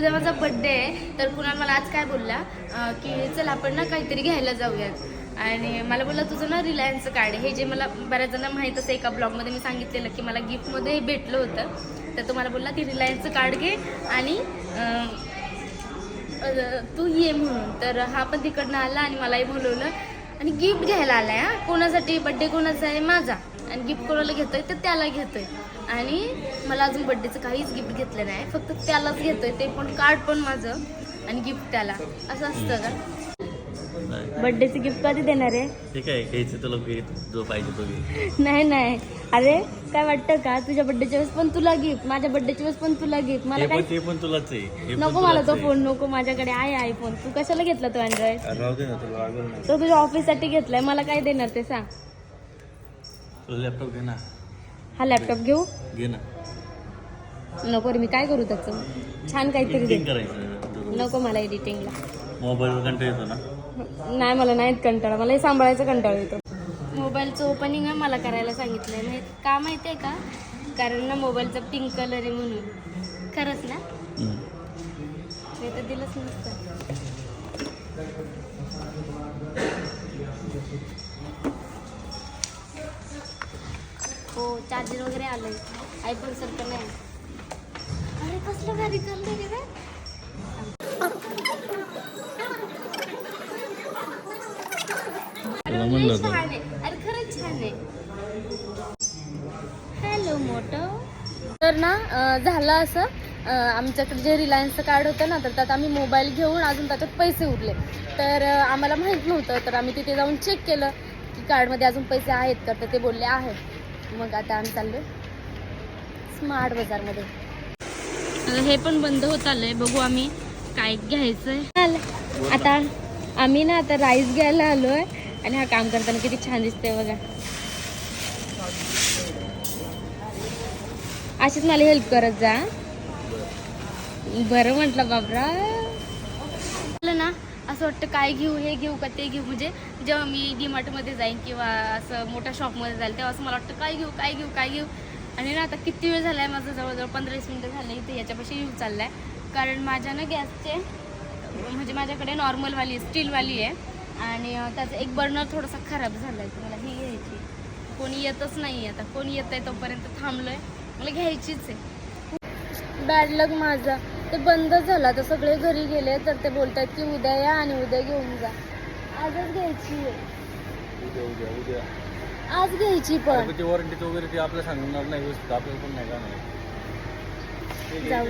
उद्या माझा बर्थडे आहे तर कुणाल मला आज काय बोलला की चल आपण ना काहीतरी घ्यायला जाऊयात आणि मला बोलला तुझं ना रिलायन्सचं कार्ड आहे. हे जे मला बऱ्याच जणांना माहीत असं एका ब्लॉगमध्ये मी सांगितलेलं की मला गिफ्टमध्ये हे भेटलं होतं. तर तो मला बोलला की रिलायन्सचं कार्ड घे आणि तू ये म्हणून. तर हा पण तिकडनं आला आणि मलाही बोलवलं आणि गिफ्ट घ्यायला आलाय. हा कोणासाठी बड्डे कोणाचा आहे माझा आणि गिफ्ट कोणाला घेतोय तर त्याला घेतोय. आणि मला अजून बड्डेचं काहीच गिफ्ट घेतलं नाही, फक्त त्यालाच घेतोय, ते पण कार्ड पण माझं आणि गिफ्ट त्याला. असं असतं का? बड्डेचं गिफ्ट कधी देणार आहे? ठीक आहे, घ्यायचं तुला जो पाहिजे तो घे. नाही नाही, अरे काय वाटतं का तुझ्या बड्डेच्या वेळेस पण तुला गिफ्ट, माझ्या बड्डेच्या वेळेस पण तुला गिफ्ट. मला काय ते पण तुलाच आहे. नको, मला तो फोन नको, माझ्याकडे आहे आयफोन. तू कशाला घेतला तो अँड्रॉइड? राहू दे ना, तुला लागेल ना. तो तुझ्या ऑफिससाठी घेतलाय, मला काय देणार ते सांग. तुला लॅपटॉप घे ना. हा लॅपटॉप घेऊ? घे ना. नको रे, मी काय करू त्याचं? छान काहीतरी दे. एडिटिंग करायचं. नको मला एडिटिंगला. मोबाईलवर कंटाळा येतो ना. नाही, मला नाहीत कंटाळा, मला हे सांभाळायचा कंटाळा येतो. मोबाईलचं ओपनिंग मला करायला सांगितलंय. नाही का माहिती आहे का? कारण ना मोबाईलचा पिंक कलर आहे म्हणून. खरंच ना? नाही तर दिलंच नसतं. हो, चार्जर वगैरे आलंय. आयफोन सारखं नाही. अरे कसलं भारी चाललंय रे बे. म्हणलं छान आहे, अरे खरंच छान आहे. हॅलो मोठं. तर ना झालं असं, आमच्याकडे जे रिलायन्सचं कार्ड होतं ना, तर त्यात आम्ही मोबाईल घेऊन अजून त्याच्यात पैसे उरले. तर आम्हाला माहीत नव्हतं, तर आम्ही तिथे जाऊन चेक केलं की कार्डमध्ये अजून पैसे आहेत का, तर ते बोलले आहेत. मग आता आम्ही चाललो स्मार्ट बाजारमध्ये. हे पण बंद होत आलंय, बघू आम्ही काय घ्यायचंय. आता आम्ही ना आता राईस घ्यायला आलोय आणि हा काम करताना किती छान दिसतंय बघा. अशीच मला हेल्प करत जा. बरं म्हटलं बाबरा. ना असं वाटतं काय घेऊ, हे घेऊ का ते घेऊ. म्हणजे जेव्हा मी डीमार्टमध्ये जाईन किंवा असं मोठ्या शॉपमध्ये जाईल तेव्हा असं मला वाटतं काय घेऊ काय घेऊ काय घेऊ. आणि ना आता किती वेळ झाला आहे, माझं जवळजवळ 15-20 मिनटं झालं इथे याच्यापाशी येऊ चाललं आहे. कारण माझ्या ना गॅसचे म्हणजे माझ्याकडे नॉर्मलवाली स्टीलवाली आहे आणि त्याचा एक बर्नर थोडासा खराब झाला आहे. तर मला ही घ्यायची. कोणी येतच नाही, आता कोणी येत आहे तोपर्यंत थांबलो आहे, मला घ्यायचीच आहे. बॅड लक माझा, ते बंद झाला. तर सगळे घरी गेले, तर ते बोलतात की उद्या या आणि उद्या घेऊन जा. आजच घ्यायची आहे. उद्या आज घ्यायची पण वॉरंटी वगैरे ते आपल्याला सांगणार नाही, आपल्याला पण नाही का नाही. जाऊ.